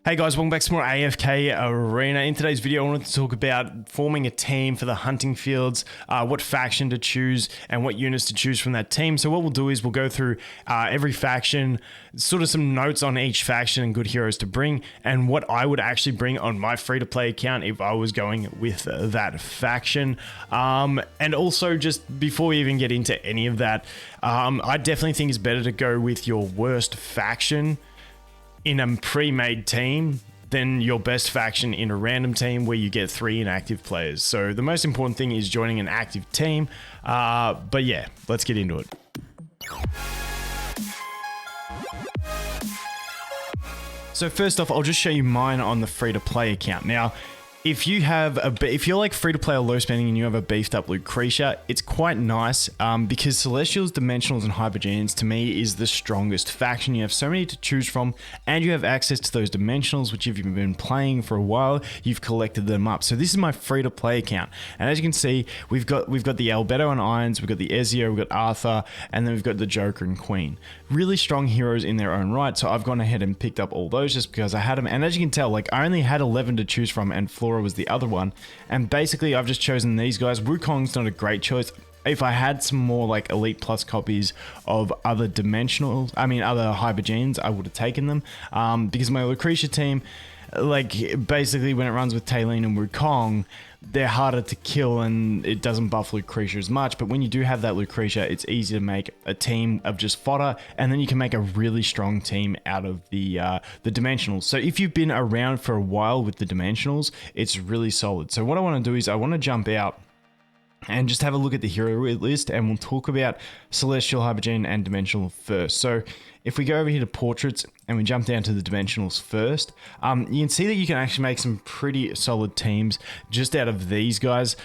Hey guys, welcome back to more AFK Arena. In today's video, I wanted to talk about forming a team for the hunting fields, what faction to choose, and what units to choose from that team. So what we'll do is we'll go through every faction, sort of some notes on each faction and good heroes to bring, and what I would actually bring on my free-to-play account if I was going with that faction. And also, just before we even get into any of that, I definitely think it's better to go with your worst faction in a pre-made team than your best faction in a random team where you get 3 inactive players. So the most important thing is joining an active team. But yeah, let's get into it. So first off, I'll just show you mine on the free-to-play account. Now, if you're like free to play or low spending and you have a beefed up Lucretia, it's quite nice because Celestials, Dimensionals, and Hypergeans to me is the strongest faction. You have so many to choose from, and you have access to those Dimensionals, which if you've been playing for a while, you've collected them up. So this is my free to play account, and as you can see, we've got the Albedo and Irons, we've got the Ezio, we've got Arthur, and then we've got the Joker and Queen. Really strong heroes in their own right. So I've gone ahead and picked up all those just because I had them, and as you can tell, like I only had 11 to choose from, and Flora was the other one, and basically I've just chosen these guys. Wukong's not a great choice. If I had some more like Elite Plus copies of other other Hypergeans, I would have taken them because my Lucretia team, like basically when it runs with Taylene and Wukong, they're harder to kill and it doesn't buff Lucretia as much. But when you do have that Lucretia, it's easy to make a team of just fodder, and then you can make a really strong team out of the Dimensionals. So if you've been around for a while with the Dimensionals, it's really solid. So what I want to do is I want to jump out and just have a look at the hero list, and we'll talk about Celestial, Hypergene, and Dimensional first. So if we go over here to Portraits and we jump down to the Dimensionals first, you can see that you can actually make some pretty solid teams just out of these guys,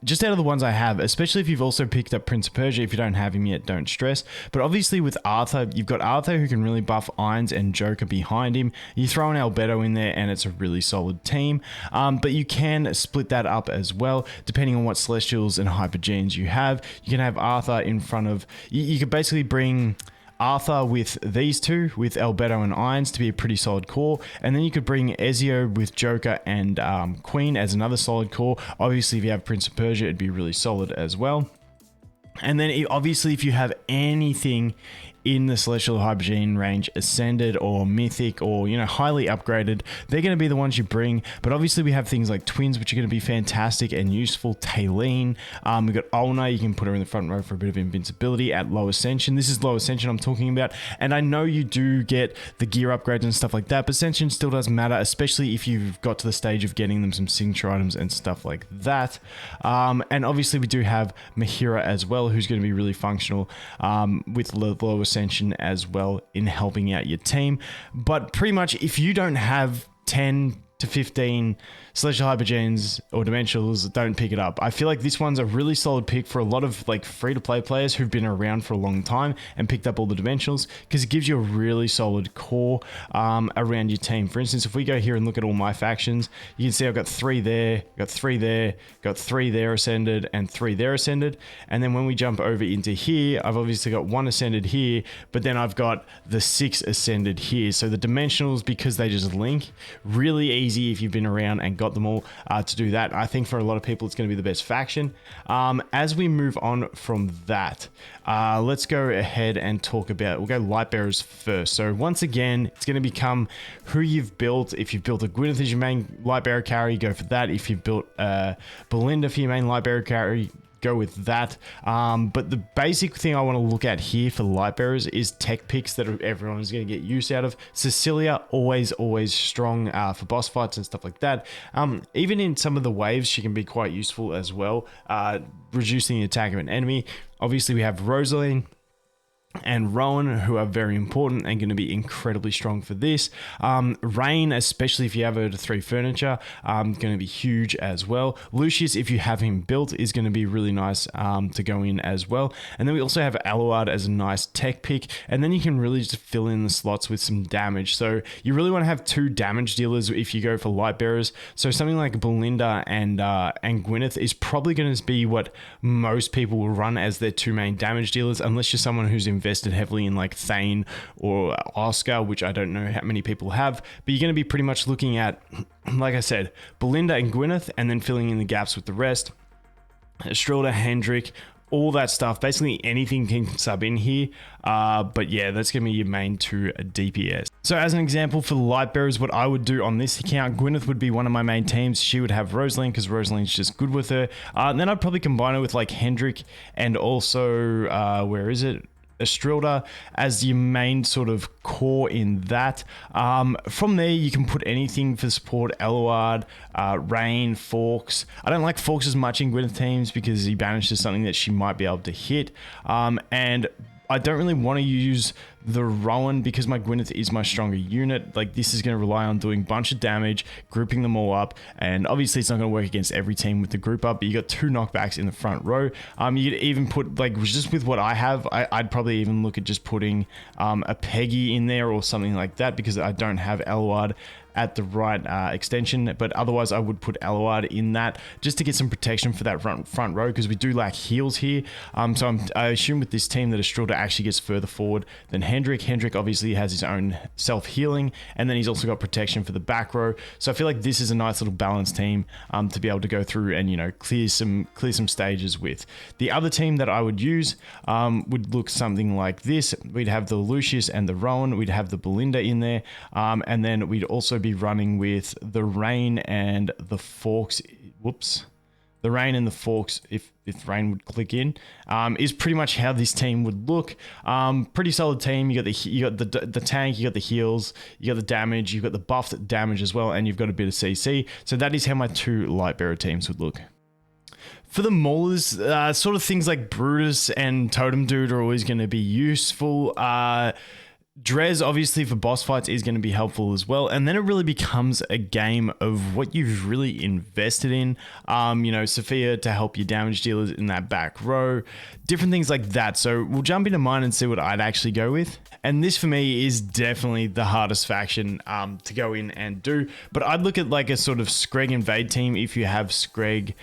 just out of the ones I have, especially if you've also picked up Prince of Persia. If you don't have him yet, don't stress. But obviously with Arthur, you've got Arthur who can really buff Irons and Joker behind him. You throw an Albedo in there and it's a really solid team, but you can split that up as well, depending on what Celestials and Hypergenes you have. You can have Arthur in front of, you could basically bring Arthur with these two, with Albedo and Irons, to be a pretty solid core, and then you could bring Ezio with Joker and Queen as another solid core. Obviously if you have Prince of Persia, it'd be really solid as well. And then obviously if you have anything in the Celestial Hypergene range, Ascended or Mythic or, you know, highly upgraded, they're going to be the ones you bring. But obviously we have things like Twins, which are going to be fantastic and useful. Taylene, we've got Ulna, you can put her in the front row for a bit of invincibility at low Ascension. This is low Ascension I'm talking about, and I know you do get the gear upgrades and stuff like that, but Ascension still does matter, especially if you've got to the stage of getting them some signature items and stuff like that. And obviously we do have Mahira as well, who's going to be really functional with low Ascension as well in helping out your team. But pretty much if you don't have 10 to 15 Celestial Hypergenes or Dimensionals, don't pick it up. I feel like this one's a really solid pick for a lot of like free-to-play players who've been around for a long time and picked up all the Dimensionals, because it gives you a really solid core around your team. For instance, if we go here and look at all my factions, you can see I've got 3 there, got 3 there, got 3 there Ascended, and 3 there Ascended. And then when we jump over into here, I've obviously got 1 Ascended here, but then I've got the 6 Ascended here. So the Dimensionals, because they just link, really easy if you've been around and got them all to do that. I think for a lot of people it's going to be the best faction. As we move on from that, let's go ahead and talk about, we'll go Lightbearers first. So once again, it's going to become who you've built. If you've built a Gwyneth as your main Lightbearer carry, go for that. If you've built Belinda for your main Lightbearer carry, go with that. But the basic thing I want to look at here for the Lightbearers is tech picks that everyone is going to get use out of. Cecilia, always strong for boss fights and stuff like that. Even in some of the waves, she can be quite useful as well, reducing the attack of an enemy. Obviously, we have Rosaline and Rowan, who are very important and going to be incredibly strong for this. Rain, especially if you have her to 3 furniture, going to be huge as well. Lucius, if you have him built, is going to be really nice to go in as well. And then we also have Aluard as a nice tech pick, and then you can really just fill in the slots with some damage. So you really want to have 2 damage dealers if you go for Lightbearers. So something like Belinda and Gwyneth is probably going to be what most people will run as their 2 main damage dealers, unless you're someone who's invincible invested heavily in like Thane or Oscar, which I don't know how many people have, but you're going to be pretty much looking at, like I said, Belinda and Gwyneth, and then filling in the gaps with the rest. Estrelda, Hendrik, all that stuff. Basically anything can sub in here. But yeah, that's going to be your main 2 DPS. So as an example for the light bearers, what I would do on this account, Gwyneth would be one of my main teams. She would have Rosalind because Rosalind's just good with her. And then I'd probably combine it with like Hendrik and also, where is it? Estrelda as your main sort of core in that. From there, you can put anything for support, Eluard, Rain, Forks. I don't like Forks as much in Gwyneth teams because he banishes something that she might be able to hit. And I don't really want to use the Rowan because my Gwyneth is my stronger unit. Like this is going to rely on doing a bunch of damage, grouping them all up, and obviously it's not going to work against every team with the group up, but you got 2 knockbacks in the front row. You could even put, like just with what I have, I'd probably even look at just putting a Peggy in there or something like that because I don't have Eluard at the right extension, but otherwise I would put Eluard in that just to get some protection for that front row because we do lack heals here. So I assume with this team that Estrelda actually gets further forward than Hendrik. Hendrik obviously has his own self-healing, and then he's also got protection for the back row. So I feel like this is a nice little balanced team to be able to go through and, you know, clear some stages with. The other team that I would use would look something like this. We'd have the Lucius and the Rowan. We'd have the Belinda in there, and then we'd also be running with the Rain and the Forks. Whoops. The Rain and the Forks, if Rain would click in, is pretty much how this team would look. Pretty solid team. You got the tank, you got the heals, you got the damage, you've got the buffed damage as well, and you've got a bit of CC. So that is how my 2 light bearer teams would look. For the maulers, sort of things like Brutus and Totem Dude are always going to be useful. Drez, obviously, for boss fights is going to be helpful as well. And then it really becomes a game of what you've really invested in. You know, Sophia to help your damage dealers in that back row. Different things like that. So we'll jump into mine and see what I'd actually go with. And this for me is definitely the hardest faction to go in and do. But I'd look at like a sort of Screg invade team if you have Screg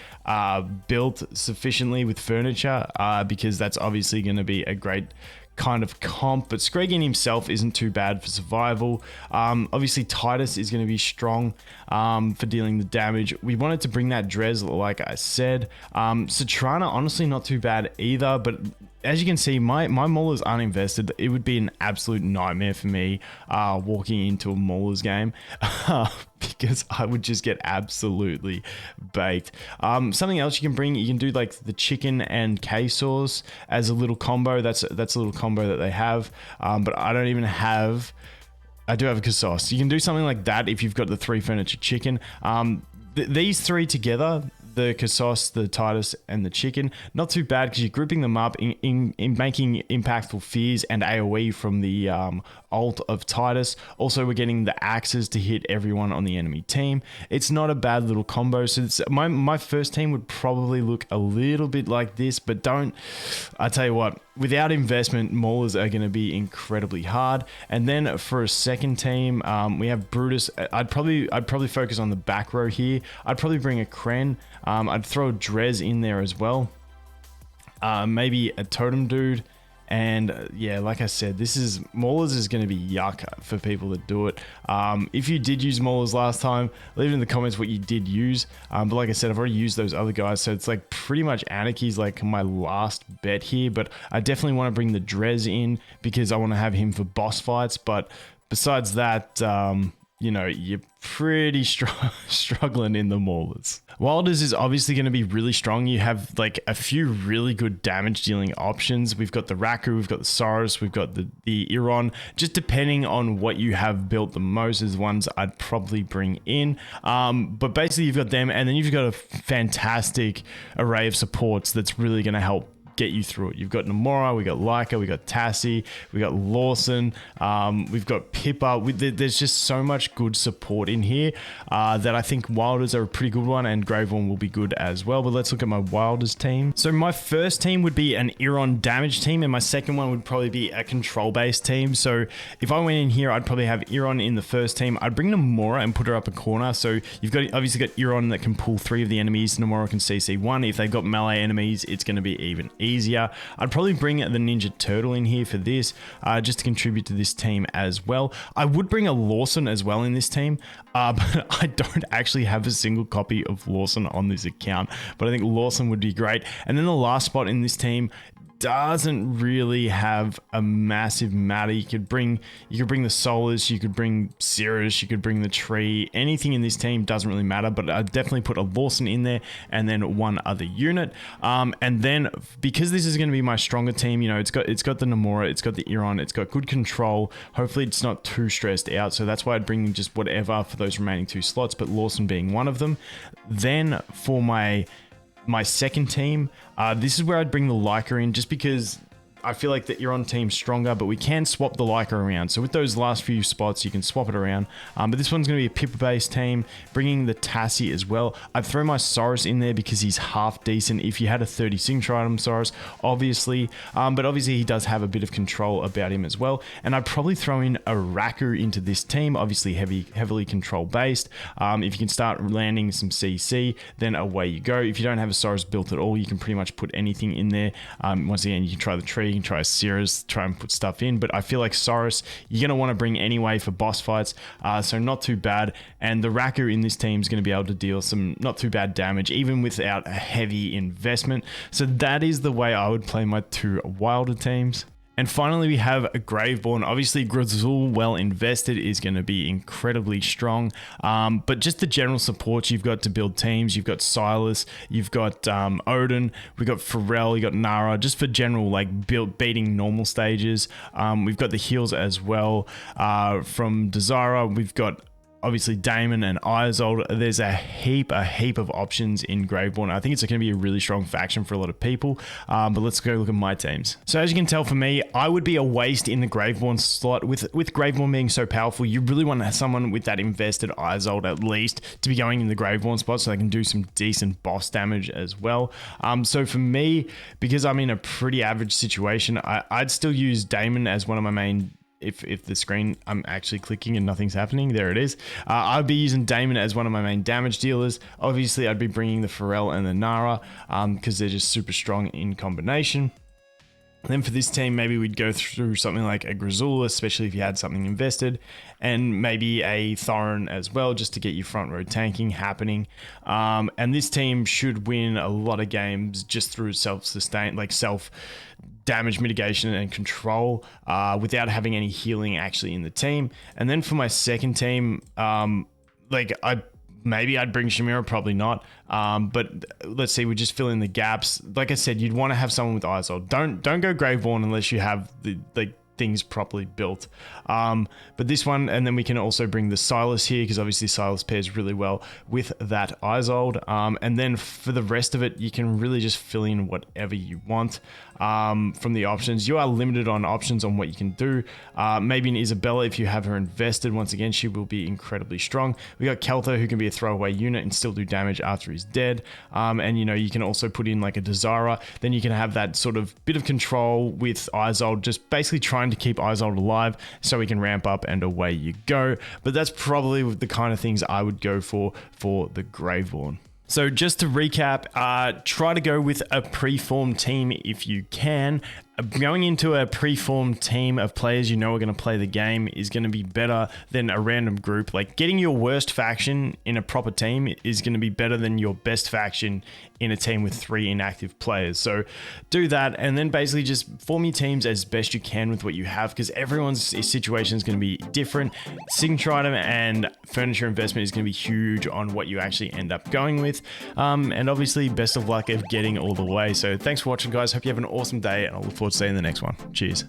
built sufficiently with furniture, because that's obviously going to be a great kind of comp, but Screg in himself isn't too bad for survival. Obviously Titus is going to be strong for dealing the damage. We wanted to bring that Drez, like I said. Citrana, honestly not too bad either, but as you can see, my maulers aren't invested. It would be an absolute nightmare for me walking into a maulers game because I would just get absolutely baked. Something else you can do like the chicken and K-sauce as a little combo. That's a little combo that they have, but I don't even have. I do have a Kassos. You can do something like that if you've got the 3 furniture chicken. These 3 together, the Kassos, the Titus, and the chicken, not too bad because you're grouping them up in making impactful fears and AoE from the ult of Titus. Also, we're getting the axes to hit everyone on the enemy team. It's not a bad little combo. So my first team would probably look a little bit like this, but I tell you what, without investment, maulers are going to be incredibly hard. And then for a second team, we have Brutus. I'd probably focus on the back row here. I'd probably bring a Kren. I'd throw a Drez in there as well. Maybe a Totem Dude. And yeah, like I said, maulers is going to be yuck for people that do it. If you did use maulers last time, leave it in the comments what you did use. But like I said, I've already used those other guys, so it's like pretty much Anarchy's like my last bet here. But I definitely want to bring the Drez in because I want to have him for boss fights. But besides that, you know, you're pretty struggling in the maulers. Wilders is obviously going to be really strong. You have like a few really good damage dealing options. We've got the Raku, we've got the Saurus, we've got the Iron. Just depending on what you have built the most is ones I'd probably bring in. But basically you've got them, and then you've got a fantastic array of supports that's really going to help get you through it. You've got Namora, we got Leica, we got Tassie, we got Lawson, we've got Pippa. There's just so much good support in here that I think Wilders are a pretty good one, and Graveworm will be good as well. But let's look at my Wilders team. So my first team would be an Iron damage team, and my second one would probably be a control-based team. So if I went in here, I'd probably have Iron in the first team. I'd bring Namora and put her up a corner. So you've obviously got Iron that can pull 3 of the enemies. Namora can CC 1. If they've got melee enemies, it's going to be even easier. I'd probably bring the Ninja Turtle in here for this, just to contribute to this team as well. I would bring a Lawson as well in this team, but I don't actually have a single copy of Lawson on this account, but I think Lawson would be great. And then the last spot in this team doesn't really have a massive matter. You could bring the Solus, you could bring Cirrus, you could bring the Tree. Anything in this team doesn't really matter, but I'd definitely put a Lawson in there and then one other unit. And then because this is going to be my stronger team, you know, it's got the Namora, it's got the Iron, it's got good control. Hopefully it's not too stressed out. So that's why I'd bring just whatever for those remaining 2 slots, but Lawson being one of them. Then for my second team, this is where I'd bring the Leica in, just because I feel like the Iron team's stronger, but we can swap the Leica around. So with those last few spots, you can swap it around. But this one's going to be a Pippa-based team, bringing the Tassie as well. I'd throw my Saurus in there because he's half decent if you had a 30 signature item Saurus, obviously. But obviously he does have a bit of control about him as well. And I'd probably throw in a Raku into this team, obviously heavily control based. If you can start landing some CC, then away you go. If you don't have a Saurus built at all, you can pretty much put anything in there. Once again, you can try the Tree, you can try Cirrus, try and put stuff in, but I feel like Saurus you're going to want to bring anyway for boss fights, so not too bad. And the Raku in this team is going to be able to deal some not too bad damage even without a heavy investment. So that is the way I would play my 2 wilder teams. And finally, we have a Graveborn. Obviously, Grazul, well invested, is going to be incredibly strong. But just the general support you've got to build teams. You've got Silas, you've got Odin, we've got Pharrell, you've got Nara, just for general, like, beating normal stages. We've got the heals as well. From Desira, we've got obviously Damon and Isold. There's a heap of options in Graveborn. I think it's going to be a really strong faction for a lot of people. But let's go look at my teams. So as you can tell, for me, I would be a waste in the Graveborn slot. With Graveborn being so powerful, you really want to have someone with that invested Isold at least to be going in the Graveborn spot so they can do some decent boss damage as well. So for me, because I'm in a pretty average situation, I'd still use Damon as one of my main. If the screen, I'm actually clicking and nothing's happening, there it is. I'd be using Damon as one of my main damage dealers. Obviously, I'd be bringing the Pharrell and the Nara because they're just super strong in combination. And then for this team, maybe we'd go through something like a Grazul, especially if you had something invested, and maybe a Thorin as well, just to get your front row tanking happening. And this team should win a lot of games just through self-sustain, like self-damage mitigation and control, without having any healing actually in the team. And then for my second team, maybe I'd bring Shamira, probably not. But let's see, we just fill in the gaps. Like I said, you'd want to have someone with Isold. Don't go Graveborn unless you have the things properly built. But this one, and then we can also bring the Silas here because obviously Silas pairs really well with that Isold. And then for the rest of it, you can really just fill in whatever you want from the options. You are limited on options on what you can do. Maybe an Isabella, if you have her invested, once again, she will be incredibly strong. We got Keltho, who can be a throwaway unit and still do damage after he's dead. And you know, you can also put in like a Desira. Then you can have that sort of bit of control with Isold, just basically trying to keep Isold alive so we can ramp up and away you go. But that's probably the kind of things I would go for the Graveborn. So just to recap, try to go with a pre-formed team if you can. Going into a pre-formed team of players you know are going to play the game is going to be better than a random group. Like getting your worst faction in a proper team is going to be better than your best faction in a team with 3 inactive players. So do that and then basically just form your teams as best you can with what you have, because everyone's situation is going to be different. Signature item and furniture investment is going to be huge on what you actually end up going with. And obviously best of luck of getting all the way. So thanks for watching, guys. Hope you have an awesome day and I'll look forward to seeing you in the next one. Cheers.